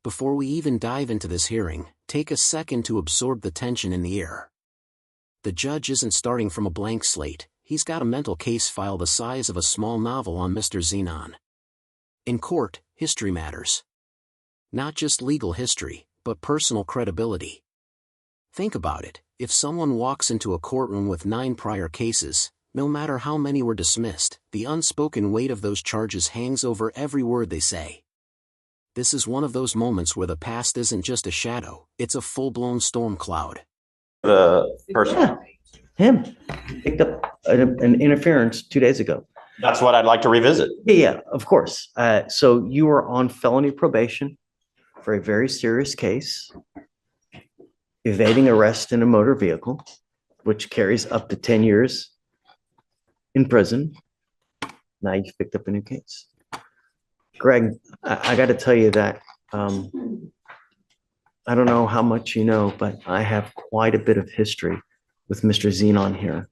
Before we even dive into this hearing, take a second to absorb the tension in the air. The judge isn't starting from a blank slate, he's got a mental case file the size of a small novel on Mr. Xenon. In court, history matters. Not just legal history, but personal credibility. Think about it, if someone walks into a courtroom with 9 prior cases, no matter how many were dismissed, the unspoken weight of those charges hangs over every word they say. This is one of those moments where the past isn't just a shadow, it's a full-blown storm cloud. The person. Yeah, him picked up an interference 2 days ago. That's what I'd like to revisit. Yeah, of course. So you were on felony probation for a very serious case, evading arrest in a motor vehicle, which carries up to 10 years in prison. Now you've picked up a new case. Greg, I got to tell you that I don't know how much you know, but I have quite a bit of history with Mr. Xenon here.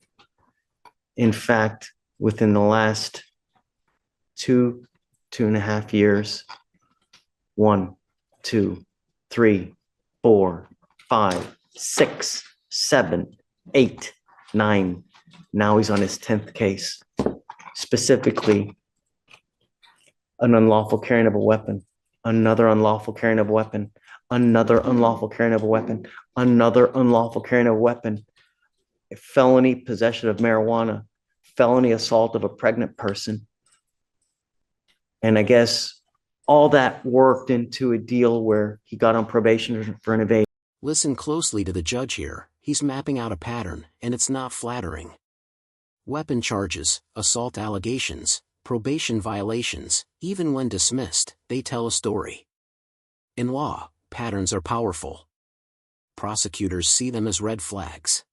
In fact, within the last 2.5 years, 1, 2, 3, 4, 5, 6, 7, 8, 9. Now he's on his 10th case, specifically an unlawful carrying of a weapon, another unlawful carrying of a weapon, another unlawful carrying of a weapon, another unlawful carrying of a weapon, a felony possession of marijuana, felony assault of a pregnant person. And I guess all that worked into a deal where he got on probation for an evasion. Listen closely to the judge here, he's mapping out a pattern, and it's not flattering. Weapon charges, assault allegations, probation violations, even when dismissed, they tell a story. In law, patterns are powerful. Prosecutors see them as red flags.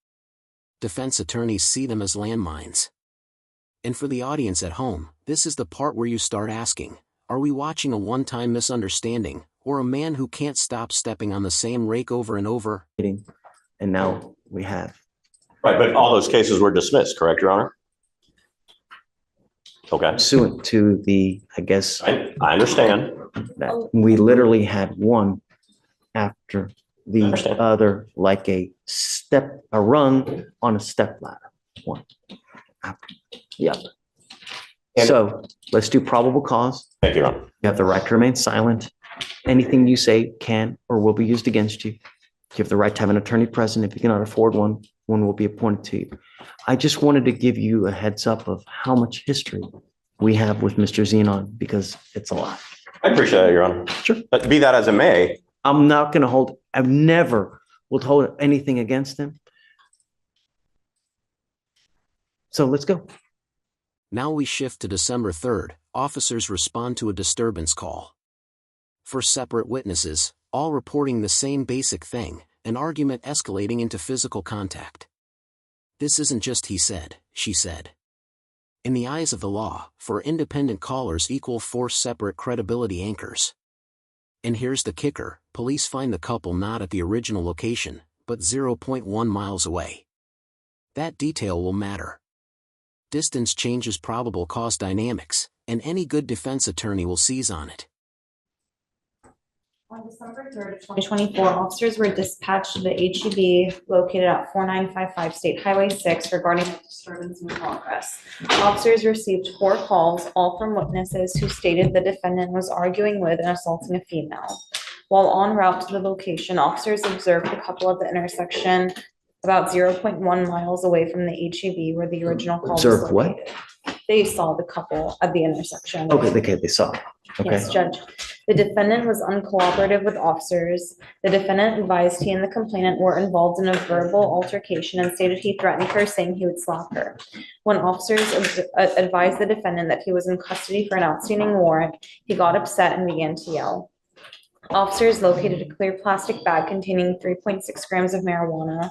Defense attorneys see them as landmines. And for the audience at home, this is the part where you start asking, are we watching a one-time misunderstanding, or a man who can't stop stepping on the same rake over and over? And now we have. Right, but all those cases were dismissed, correct, Your Honor? Okay. Pursuant to the, I guess. I understand. That we literally had one after the other, like a rung on a step ladder. One after the other. So let's do probable cause. Thank you, Your Honor. You have the right to remain silent. Anything you say can or will be used against you. You have the right to have an attorney present. If you cannot afford one, one will be appointed to you. I just wanted to give you a heads up of how much history we have with Mr. Xenon, because it's a lot. I appreciate it, Your Honor. Sure. But be that as it may. I'm not going to hold, I've never will hold anything against him. So let's go. Now we shift to December 3rd, officers respond to a disturbance call. For separate witnesses, all reporting the same basic thing, an argument escalating into physical contact. This isn't just he said, she said. In the eyes of the law, for independent callers equal 4 separate credibility anchors. And here's the kicker, police find the couple not at the original location, but 0.1 miles away. That detail will matter. Distance changes probable cause dynamics, and any good defense attorney will seize on it. On December 3rd, 2024, officers were dispatched to the HEB located at 4955 State Highway 6 regarding a disturbance in progress. Officers received 4 calls, all from witnesses who stated the defendant was arguing with and assaulting a female. While en route to the location, officers observed the couple at the intersection about 0.1 miles away from the HEB where the original call was Observed located. what? They saw the couple at the intersection. Okay, they saw. Okay. Yes, Judge. The defendant was uncooperative with officers. The defendant advised he and the complainant were involved in a verbal altercation and stated he threatened her, saying he would slap her. When officers advised the defendant that he was in custody for an outstanding warrant, he got upset and began to yell. Officers located a clear plastic bag containing 3.6 grams of marijuana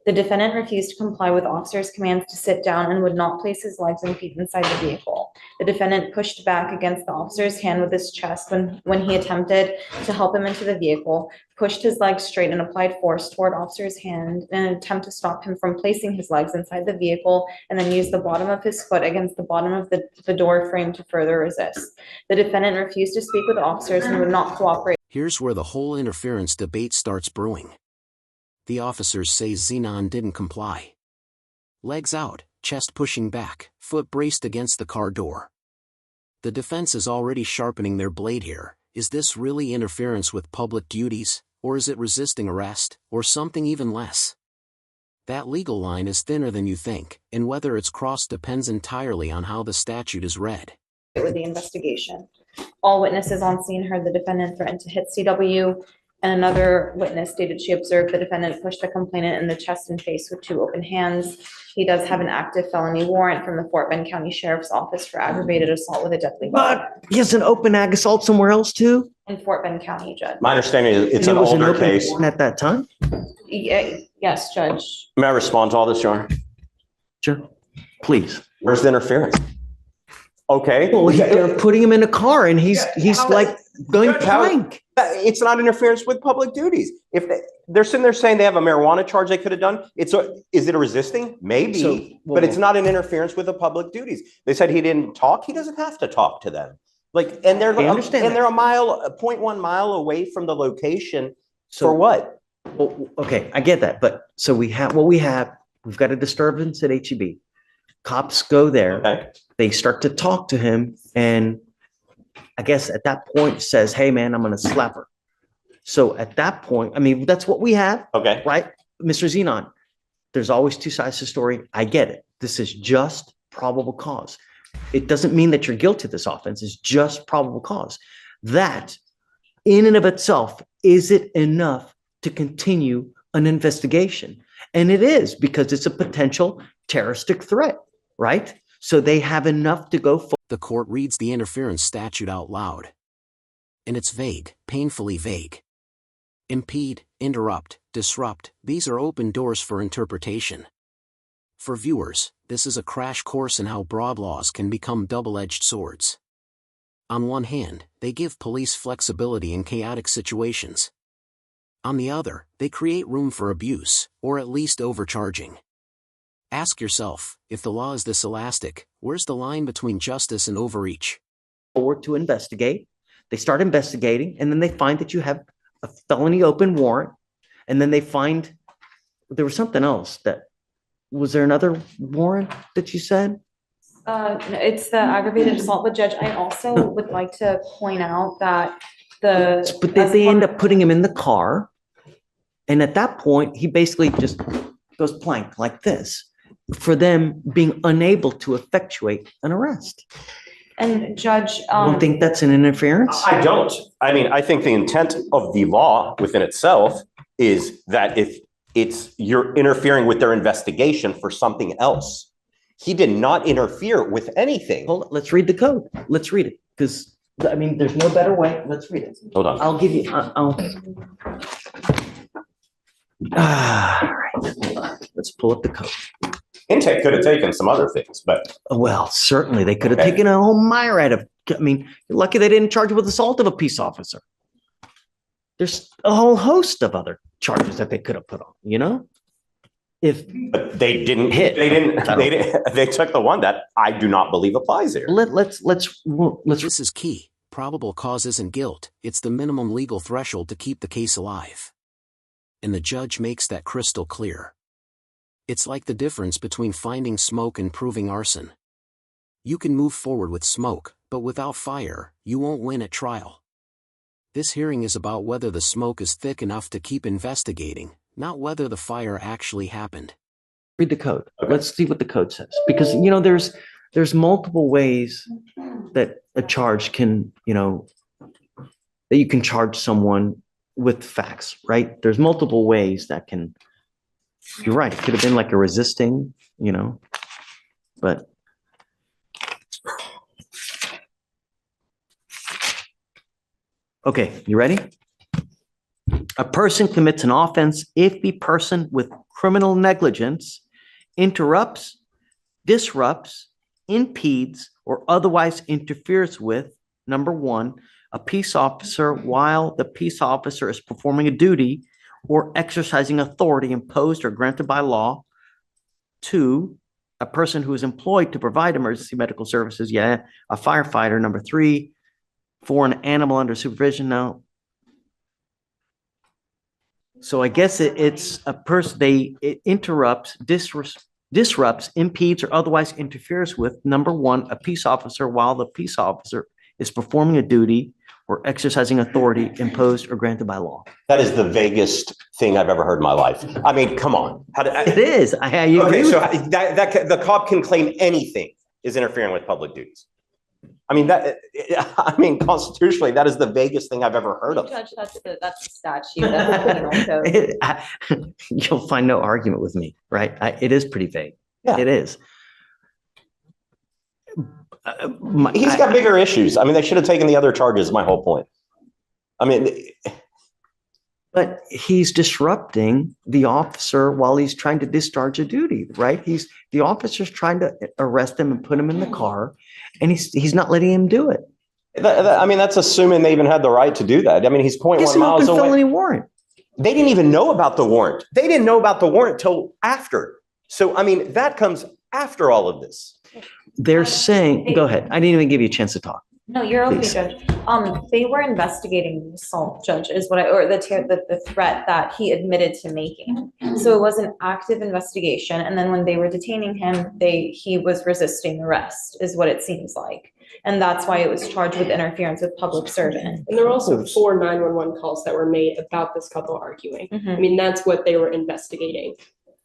The defendant refused to comply with officer's commands to sit down and would not place his legs and feet inside the vehicle. The defendant pushed back against the officer's hand with his chest when he attempted to help him into the vehicle, pushed his legs straight and applied force toward officer's hand in an attempt to stop him from placing his legs inside the vehicle, and then used the bottom of his foot against the bottom of the door frame to further resist. The defendant refused to speak with officers and would not cooperate. Here's where the whole interference debate starts brewing. The officers say Xenon didn't comply. Legs out, chest pushing back, foot braced against the car door. The defense is already sharpening their blade here. Is this really interference with public duties, or is it resisting arrest, or something even less? That legal line is thinner than you think, and whether it's crossed depends entirely on how the statute is read. With the investigation. All witnesses on scene heard the defendant threaten to hit CW, and another witness stated she observed the defendant push the complainant in the chest and face with two open hands. He does have an active felony warrant from the Fort Bend County Sheriff's Office for aggravated assault with a deadly weapon. But he has an open ag assault somewhere else too? In Fort Bend County, Judge. My understanding is it's And an it was older open case. warrant at that time? Yes, Judge. May I respond to all this, Your Honor? Sure, please. Where's the interference? Okay. Well, they're putting him in a car and he's like going blank. It's not interference with public duties. If they're sitting there saying they have a marijuana charge they could have done, is it a resisting? Maybe, So, but it's not an interference with the public duties. They said he didn't talk. He doesn't have to talk to them. And they're I understand and they're a 0.1 mile away from the location. So For what? Well, okay, I get that, but so we have what we have. We've got a disturbance at HEB. Cops go there. Okay. They start to talk to him, and I guess at that point says, "Hey, man, I'm going to slap her." So at that point, I mean, that's what we have, Okay. right, Mr. Xenon? There's always two sides to the story. I get it. This is just probable cause. It doesn't mean that you're guilty of this offense. It's just probable cause. That, in and of itself, is it enough to continue an investigation? And it is, because it's a potential terroristic threat, right? So they have enough to go for. The court reads the interference statute out loud. And it's vague, painfully vague. Impede, interrupt, disrupt, these are open doors for interpretation. For viewers, this is a crash course in how broad laws can become double-edged swords. On one hand, they give police flexibility in chaotic situations. On the other, they create room for abuse, or at least overcharging. Ask yourself, if the law is this elastic, where's the line between justice and overreach? Forward to investigate. They start investigating, and then they find that you have a felony open warrant, and then they find there was something else. Was there another warrant that you said? It's the aggravated assault, but Judge, I also would like to point out that But they end up putting him in the car, and at that point, he basically just goes plank like this for them being unable to effectuate an arrest. And Judge, I don't think that's an interference. I don't. I mean, I think the intent of the law within itself is that if you're interfering with their investigation for something else. He did not interfere with anything. Hold on, let's read the code. Let's read it, because, I mean, there's no better way. Let's read it. Hold on. I'll give you, all right, hold on. Let's pull up the code. Intake could have taken some other things, but Well, certainly, they could have Okay. taken a whole myriad of, I mean, you're lucky they didn't charge you with assault of a peace officer. There's a whole host of other charges that they could have put on, you know? but they didn't Hit. They took the one that I do not believe applies here. Let's This is key. Probable cause isn't guilt, it's the minimum legal threshold to keep the case alive. And the judge makes that crystal clear. It's like the difference between finding smoke and proving arson. You can move forward with smoke, but without fire, you won't win at trial. This hearing is about whether the smoke is thick enough to keep investigating, not whether the fire actually happened. read the code. Okay. Let's see what the code says, because, you know, there's multiple ways that a charge can, you know, that you can charge someone with facts, right? There's multiple ways that can, you're right, it could have been like a resisting, you know, but okay, you ready? A person commits an offense if the person with criminal negligence, interrupts, disrupts, impedes, or otherwise interferes with, number one, a peace officer while the peace officer is performing a duty or exercising authority imposed or granted by law. Two, a person who is employed to provide emergency medical services, a firefighter. Number three, for an animal under supervision. Now, so I guess it's a person, it interrupts, disrupts, impedes, or otherwise interferes with, number one, a peace officer while the peace officer is performing a duty or exercising authority imposed or granted by law. That is the vaguest thing I've ever heard in my life. I mean, come on. It is. I agree okay, with so you. the cop can claim anything is interfering with public duties. I mean, constitutionally, that is the vaguest thing I've ever heard of. Judge, that's the statute. That's the penal code. You'll find no argument with me, right? It is pretty vague. Yeah. It is. He's got bigger issues. I mean, they should have taken the other charges, my whole point. I mean, but he's disrupting the officer while he's trying to discharge a duty, right? The officer's trying to arrest him and put him in the car, and he's not letting him do it. I mean, that's assuming they even had the right to do that. I mean, he's 0.1 miles away. Felony warrant. They didn't even know about the warrant. They didn't know about the warrant till after. So, I mean, that comes after all of this. They're saying, go ahead. I didn't even give you a chance to talk. No, you're okay, Please. Judge. They were investigating the assault, Judge, is what the threat that he admitted to making. So it was an active investigation, and then when they were detaining him, he was resisting arrest, is what it seems like. And that's why it was charged with interference with public servant. And there were also 4 911 calls that were made about this couple arguing. Mhm. I mean, that's what they were investigating.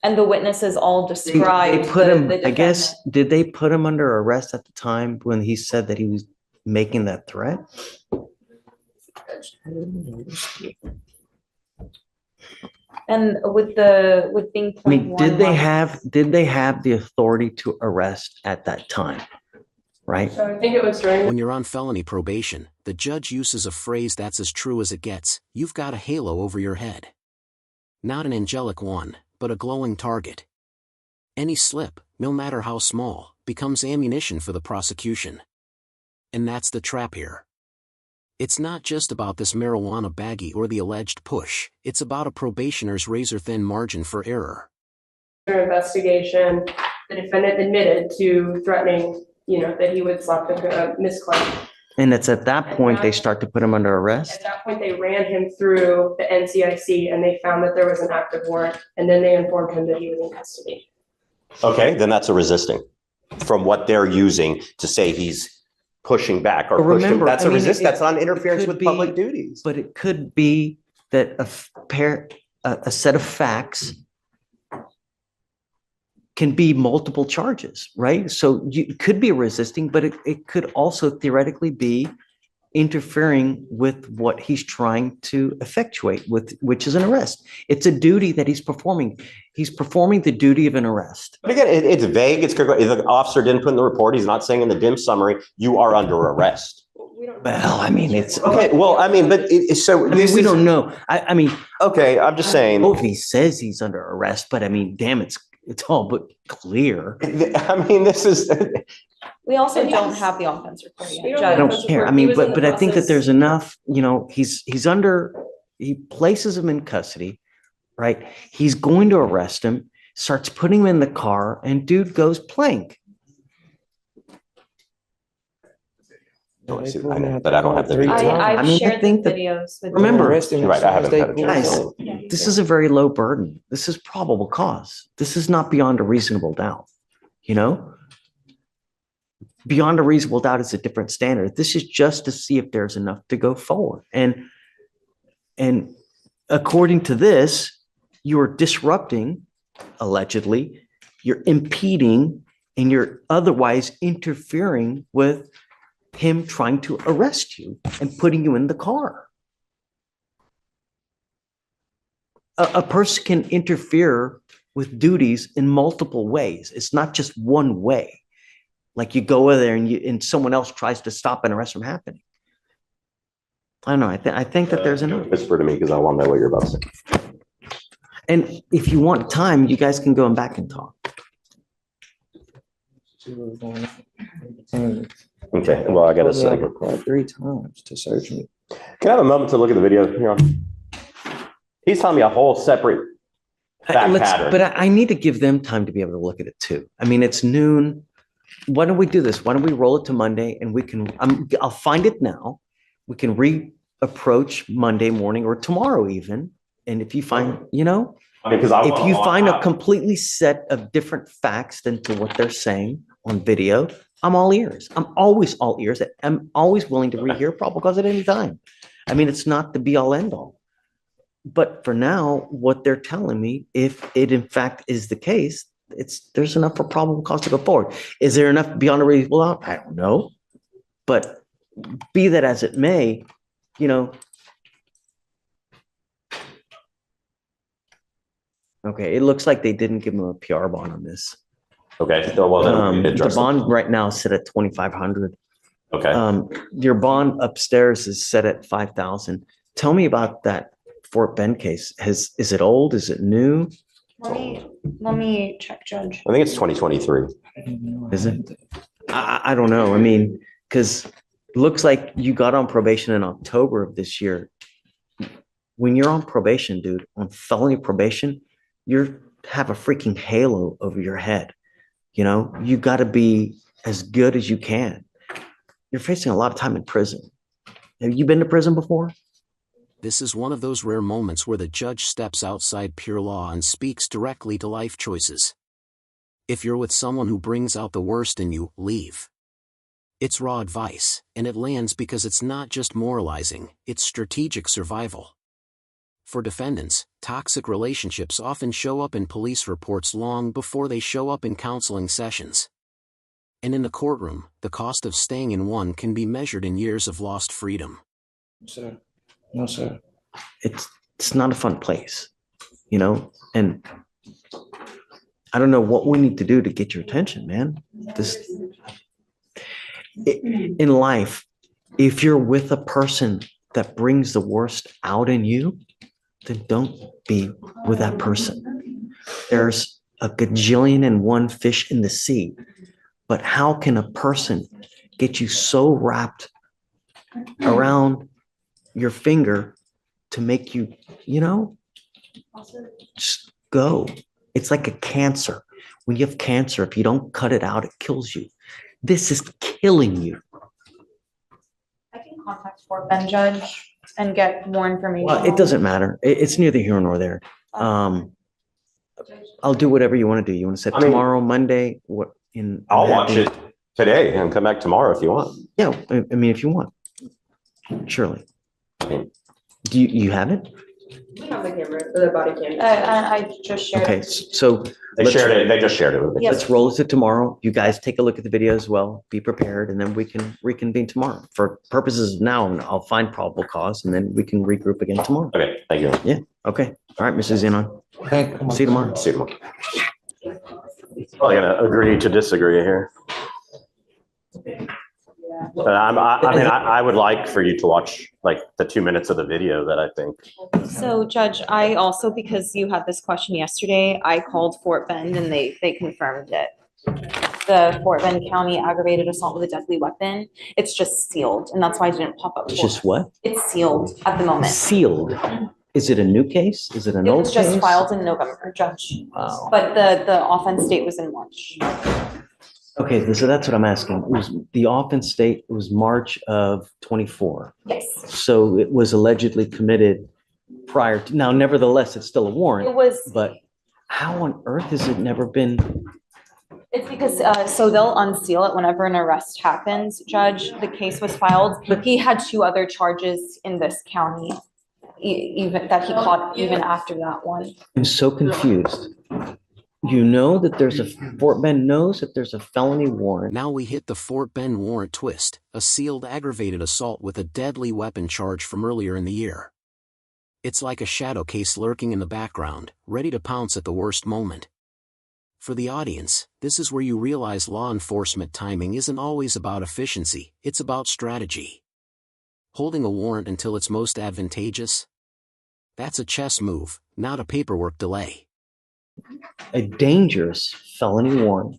And the witnesses all described. They put him, the I guess, defendant. did they put him under arrest at the time when he said that he was making that threat? And with being. I mean, 0.11 did they have the authority to arrest at that time? Right? So I think it was during. When you're on felony probation, the judge uses a phrase that's as true as it gets: you've got a halo over your head. Not an angelic one, but a glowing target. Any slip, no matter how small, becomes ammunition for the prosecution. And that's the trap here. It's not just about this marijuana baggie or the alleged push, it's about a probationer's razor-thin margin for error. Their investigation, the defendant admitted to threatening, that he would slap the Miss Clark. And it's at that point they start to put him under arrest? At that point, they ran him through the NCIC and they found that there was an active warrant, and then they informed him that he was in custody. Okay, then that's a resisting from what they're using to say he's pushing back or But pushing. remember, That's I a mean, resist. That's not it interference could with be- public duties. But it could be that a set of facts can be multiple charges, right? So it could be resisting, but it could also theoretically be interfering with what he's trying to effectuate, which is an arrest. It's a duty that he's performing. He's performing the duty of an arrest. But again, it's vague. If the officer didn't put in the report, he's not saying in the dim summary, you are under arrest. We don't. Well, I mean, it's Okay, well, I mean, but we don't know. I mean, Okay, I'm just saying. if he says he's under arrest, but I mean, damn, it's all but clear. I mean, this is. We also And don't yes. have the offense report We yet, don't I have don't Judge. care. I He mean, was in the but I think that process. there's enough, he places him in custody, right? He's going to arrest him, starts putting him in the car, and dude goes plank. I see, I know, but I don't have the video. I I've mean, I shared the think that- videos with. Remember- You're right, I haven't had a chance. Guys, this is a very low burden. This is probable cause. This is not beyond a reasonable doubt, Beyond a reasonable doubt is a different standard. This is just to see if there's enough to go forward. And according to this, you're disrupting, allegedly, you're impeding, and you're otherwise interfering with him trying to arrest you and putting you in the car. A person can interfere with duties in multiple ways. It's not just one way. Like you go over there and someone else tries to stop an arrest from happening. I don't know. I think that there's enough. Whisper to me because I want to know what you're about to say. And if you want time, you guys can go and back and talk. Okay, well, I gotta say, Required 3 times to search me. can I have a moment to look at the video here? He's telling me a whole separate fact pattern. But I need to give them time to be able to look at it too. I mean, it's noon. Why don't we do this? Why don't we roll it to Monday and we can, I'll find it now. We can reapproach Monday morning or tomorrow even. And if you find, you know, I mean, 'cause I if wanna- you find a completely set of different facts than to what they're saying on video, I'm all ears. I'm always all ears. I'm always willing to rehear probable cause at any time. I mean, it's not the be all end all. But for now, what they're telling me, if it in fact is the case, there's enough for probable cause to go forward. Is there enough beyond a reasonable doubt? I don't know. But be that as it may, you know. Okay, it looks like they didn't give him a PR bond on this. Okay, so well, then we need to The address it. bond right now is set at 2,500. Okay, Your bond upstairs is set at 5,000. Tell me about that Fort Bend case. Is it old? Is it new? Let me check, Judge. I think it's 2023. Is it? I don't know. I mean, because looks like you got on probation in October of this year. When you're on probation, dude, on felony probation, you have a freaking halo over your head. You know, you got to be as good as you can. You're facing a lot of time in prison. Have you been to prison before? This is one of those rare moments where the judge steps outside pure law and speaks directly to life choices. If you're with someone who brings out the worst in you, leave. It's raw advice, and it lands because it's not just moralizing, it's strategic survival. For defendants, toxic relationships often show up in police reports long before they show up in counseling sessions. And in the courtroom, the cost of staying in one can be measured in years of lost freedom. Sir. No, sir. It's not a fun place, you know? And I don't know what we need to do to get your attention, man. In life, if you're with a person that brings the worst out in you, then don't be with that person. There's a gajillion and one fish in the sea, but how can a person get you so wrapped around your finger to make you, you know, just go. It's like a cancer. When you have cancer, if you don't cut it out, it kills you. This is killing you. I can contact Fort Bend Judge and get more information. Well, it doesn't matter. It's neither here nor there. I'll do whatever you want to do. You want to set tomorrow, Monday? What? I'll watch it today and come back tomorrow if you want. Yeah, I mean, if you want, surely. Do you have it? We have the camera, the body camera. I just shared. Okay, so They just shared it with me. Yes. let's roll it tomorrow. You guys take a look at the video as well. Be prepared, and then we can reconvene tomorrow. For purposes of now, I'll find probable cause, and then we can regroup again tomorrow. Okay, thank you. Yeah. Okay. All right, Mrs. Zenon. Hey, See you tomorrow. See you tomorrow. Probably gonna agree to disagree here. But I would like for you to watch like the 2 minutes of the video that I think. So Judge, I also, because you had this question yesterday, I called Fort Bend and they confirmed it. The Fort Bend County aggravated assault with a deadly weapon, it's just sealed, and that's why it didn't pop up. It's just what? It's sealed at the moment. Sealed. Is it a new case? Is it an It old was case? just filed in November, Judge, Wow. but the offense date was in March. Okay, so that's what I'm asking. It was the offense date was March of 24. Yes. So it was allegedly committed prior to, now nevertheless, it's still a It warrant, was, but how on earth has it never been? it's because, so they'll unseal it whenever an arrest happens, Judge. The case was filed. He had 2 other charges in this county, even that he caught even after that one. I'm so confused. You know that there's a, Fort Bend knows that there's a felony warrant. Now we hit the Fort Bend warrant twist, a sealed aggravated assault with a deadly weapon charge from earlier in the year. It's like a shadow case lurking in the background, ready to pounce at the worst moment. For the audience, this is where you realize law enforcement timing isn't always about efficiency, it's about strategy. Holding a warrant until it's most advantageous? That's a chess move, not a paperwork delay. A dangerous felony warrant,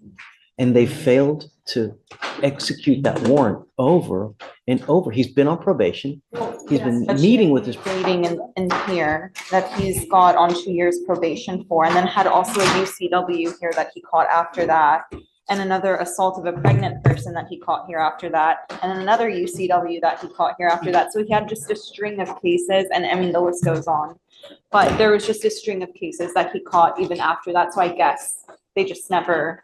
and they failed to execute that warrant over and over. He's been on probation. He's been meeting with his. Stating in here that he's got on 2 years probation for, and then had also a UCW here that he caught after that, and another assault of a pregnant person that he caught here after that, and then another UCW that he caught here after that. So he had just a string of cases, and I mean, the list goes on. But there was just a string of cases that he caught even after that. So I guess they just never,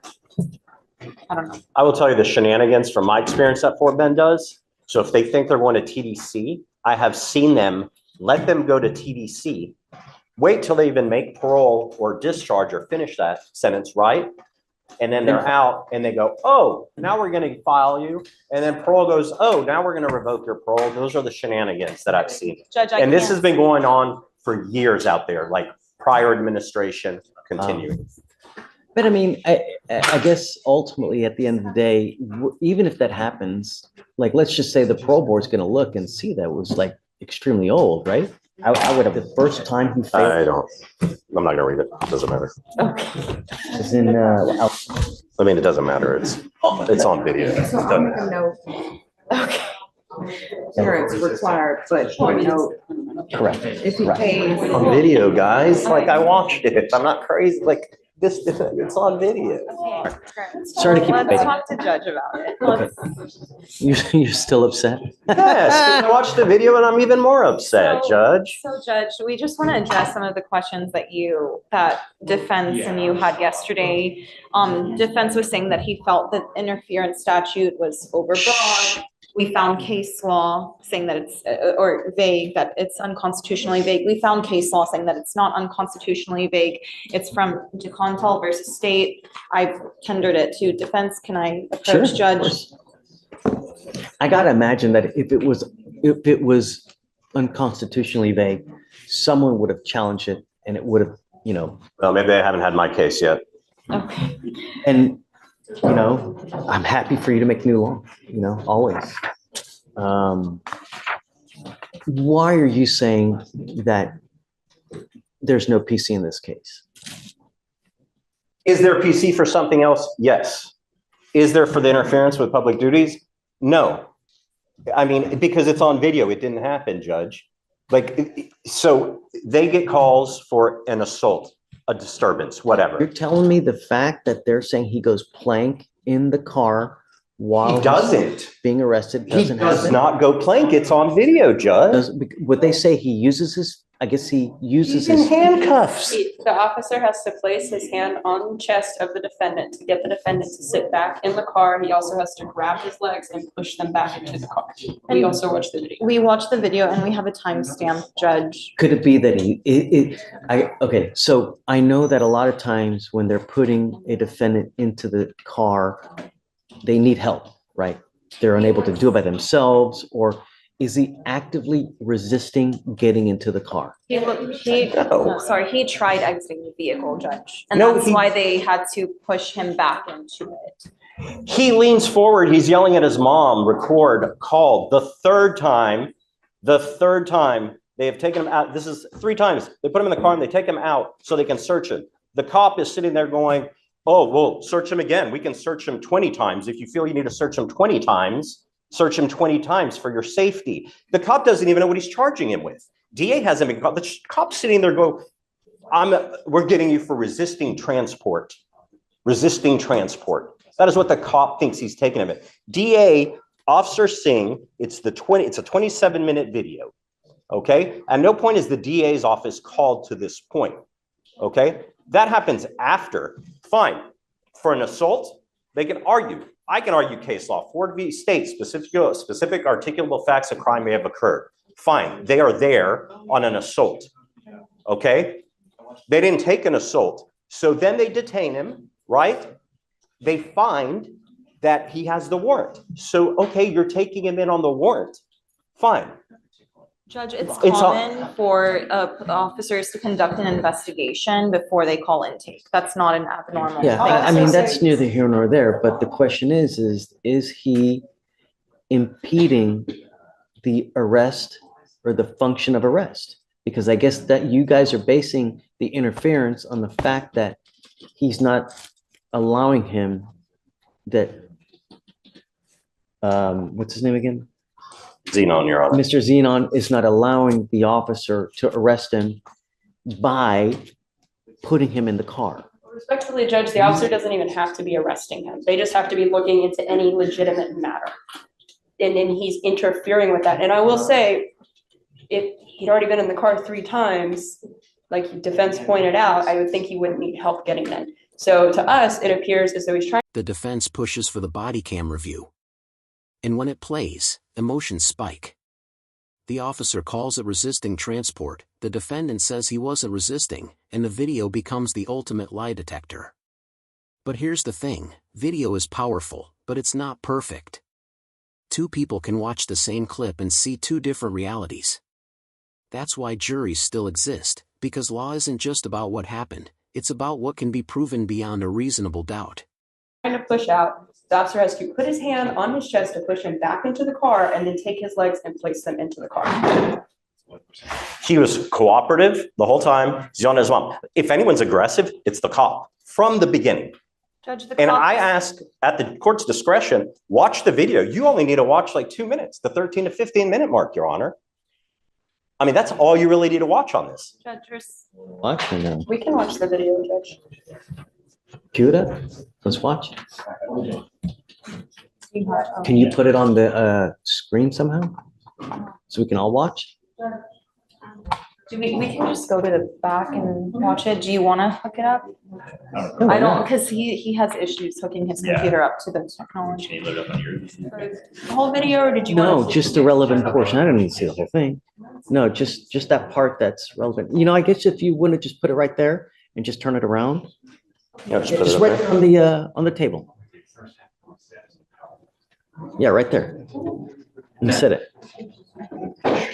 I don't know. I will tell you the shenanigans from my experience that Fort Bend does. So if they think they're going to TDC, I have seen them let them go to TDC, wait till they even make parole or discharge or finish that sentence, right? And then they're out and they go, oh, now we're going to file you. And then parole goes, oh, now we're going to revoke your parole. Those are the shenanigans that I've seen. Judge, And this has been going on for years out there, like prior administration continuing. But I mean, I guess ultimately at the end of the day, even if that happens, like, let's just say the parole board's going to look and see that it was like extremely old, right? I would have the first time he failed. I'm not going to read it. It doesn't matter. Okay. It's in, I mean, it doesn't matter. It's on video. It So I'll doesn't make a matter. note. Okay. Here it's required, but note correct. if he Right. pays. On video, guys. Like, I watched it. I'm not crazy. Like, this, it's on video. Sorry to keep Let's debating. talk to Judge about it. Okay. You're still upset? Yes, I watched the video and I'm even more upset, Judge. So Judge, we just want to address some of the questions that defense and you had yesterday. Defense was saying that he felt that interference statute was overbroad. We found case law saying that it's, or vague, that it's unconstitutionally vague. We found case law saying that it's not unconstitutionally vague. It's from DeContal versus State. I've tendered it to defense. Can I approach Sure, Judge? of course. I gotta imagine that if it was unconstitutionally vague, someone would have challenged it and it would have, Well, maybe I haven't had my case yet. Okay. and, I'm happy for you to make new law, always. Why are you saying that there's no PC in this case? Is there PC for something else? Yes. Is there for the interference with public duties? No. I mean, because it's on video, it didn't happen, Judge. Like, so they get calls for an assault, a disturbance, whatever. You're telling me the fact that they're saying he goes plank in the car while He doesn't. being arrested He doesn't does happen? not go plank. It's on video, Judge. Would they say he uses his, I guess he uses He's in his, handcuffs. The officer has to place his hand on the chest of the defendant to get the defendant to sit back in the car. He also has to grab his legs and push them back into the car. We also watched the video. We watched the video and we have a timestamp, Judge. could it be that okay, so I know that a lot of times when they're putting a defendant into the car, they need help, right? They're unable to do it by themselves, or is he actively resisting getting into the car? He tried exiting the vehicle, Judge. And No, that's he- why they had to push him back into it. He leans forward. He's yelling at his mom, record, call. The third time they have taken him out. This is 3 times. They put him in the car and they take him out so they can search him. The cop is sitting there going, oh, well, search him again. We can search him 20 times. If you feel you need to search him 20 times, search him 20 times for your safety. The cop doesn't even know what he's charging him with. DA hasn't been caught. The cop's sitting there go, we're getting you for resisting transport. Resisting transport. That is what the cop thinks he's taking of it. DA, Officer Singh, it's a 27-minute video. Okay? At no point is the DA's office called to this point. Okay? That happens after. Fine. For an assault, they can argue. I can argue case law. Ford v. State, specific articulable facts of crime may have occurred. Fine. They are there on an assault. Okay? They didn't take an assault. So then they detain him, right? They find that he has the warrant. So, okay, you're taking him in on the warrant. Fine. Judge, it's It's all- common for officers to conduct an investigation before they call intake. That's not an abnormal thing. Yeah, I mean, that's neither here nor there, but the question is he impeding the arrest or the function of arrest? Because I guess that you guys are basing the interference on the fact that he's not allowing him that, what's his name again? Xenon, Your Honor. Mr. Xenon is not allowing the officer to arrest him by putting him in the car. Respectfully, Judge, the officer doesn't even have to be arresting him. They just have to be looking into any legitimate matter. And then he's interfering with that. And I will say, if he'd already been in the car 3 times, like defense pointed out, I would think he wouldn't need help getting in. So to us, it appears as though he's trying. The defense pushes for the body cam review. And when it plays, emotions spike. The officer calls it resisting transport, the defendant says he wasn't resisting, and the video becomes the ultimate lie detector. But here's the thing, video is powerful, but it's not perfect. 2 people can watch the same clip and see 2 different realities. That's why juries still exist, because law isn't just about what happened, it's about what can be proven beyond a reasonable doubt. Trying to push out. The officer has to put his hand on his chest to push him back into the car and then take his legs and place them into the car. He was cooperative the whole time. He's on his mom. If anyone's aggressive, it's the cop from the beginning. Judge, the And cop- I ask at the court's discretion, watch the video. You only need to watch like 2 minutes, the 13 to 15 minute mark, Your Honor. I mean, that's all you really need to watch on this. Judge, Watch or no? we can watch the video, Judge. Cue it up. Let's watch. Can you put it on the screen somehow? So we can all watch? We can just go to the back and watch it. Do you want to hook it up? No, I no. don't, because he has issues hooking his computer up to the technology. The whole video, or did you? No, want to- just the relevant portion. I don't need to see the whole thing. No, just that part that's relevant. You know, I guess if you wouldn't just put it right there and just turn it around, Yeah, just put it just up right there. on the table. Yeah, right there. And sit it.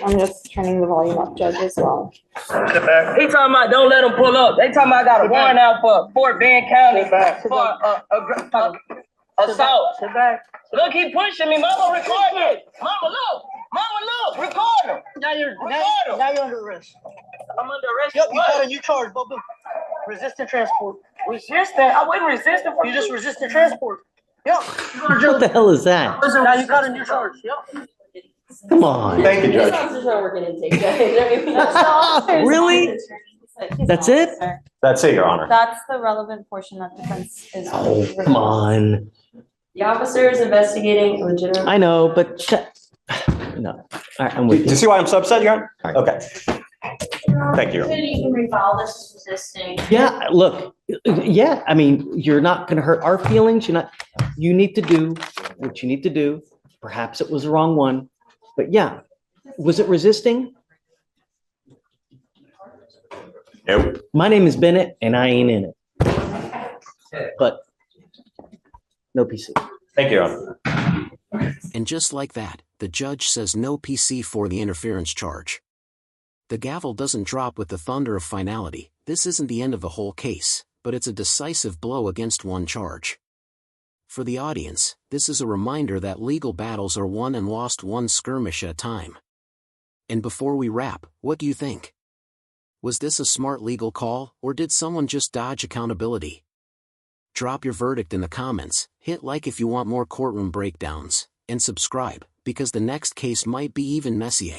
I'm just turning the volume up, Judge, as well. He talking about don't let him pull up. They talking about I got a warrant out for Fort Bend County for assault. Look, he pushing me. Mama, record him. Mama, look. Mama, look. Record him. Now you're under arrest. I'm under arrest. Yep, for you what? got a new charge, Bubba. Resisting transport. Resisting? I wasn't resisting. You just resisted transport. Yep. You're going to What the jail. hell is that? Now you got a new charge. Yep. Come on. Thank you, This Judge. officer's not working intake, Judge. Really? That's it? That's it, Your Honor. That's the relevant portion that defense is. Oh, come on. The officer is investigating legitimate. I know, but no. All right, I'm Do with you you. see why I'm so upset, Your Honor? All right. Okay. Thank you. You can refile this as resisting. Yeah, look, yeah, I mean, you're not gonna hurt our feelings. You need to do what you need to do. Perhaps it was the wrong one, but yeah. Was it resisting? Nope. My name is Bennett and I ain't in it. But no PC. Thank you, Your Honor. And just like that, the judge says no PC for the interference charge. The gavel doesn't drop with the thunder of finality. This isn't the end of the whole case, but it's a decisive blow against one charge. For the audience, this is a reminder that legal battles are won and lost one skirmish at a time. And before we wrap, what do you think? Was this a smart legal call, or did someone just dodge accountability? Drop your verdict in the comments, hit like if you want more courtroom breakdowns, and subscribe, because the next case might be even messier.